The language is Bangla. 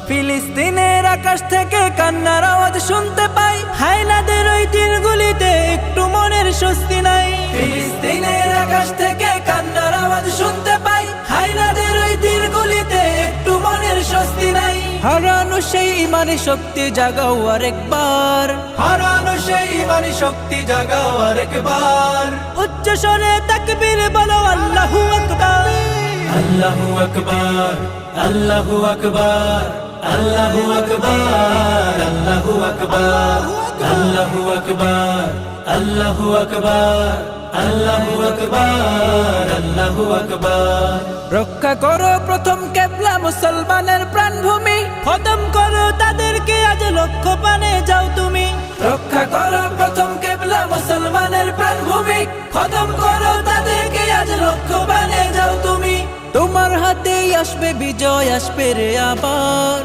ফিলিস্তিনের আকাশ থেকে কান্নার আওয়াজ শুনতে পাই, হায়নাদের ওই তীরগুলিতে একটু মনের স্বস্তি নাই। ফিলিস্তিনের আকাশ থেকে কান্নার আওয়াজ শুনতে পাই, হায়নাদের ওই তীরগুলিতে একটু মনের স্বস্তি নাই। হারানো সেই ইমানি শক্তি জাগাও আরেকবার, হারানো সেই ইমানি শক্তি জাগাও আরেকবার। উচ্চ স্বরে তাকবীর বলো আল্লাহু আকবার, আল্লাহু আকবার, আল্লাহু আকবার, আল্লাহু আকবার, আল্লাহু আকবার, আল্লাহু আকবার, আল্লাহু আকবার, আল্লাহু আকবার, আল্লাহু আকবার। রক্ষা করো প্রথম কিবলা মুসলমানের প্রাণভূমি, খতম করো তাদেরকে আজ লক্ষ্য পানে যাও তুমি। রক্ষা করো প্রথম কিবলা মুসলমানের প্রাণভূমি, খতম করো তাদেরকে আজ লক্ষ্য পানে যাও তুমি। তোমার হাতেই আসবে বিজয়, আসবে রে আবার।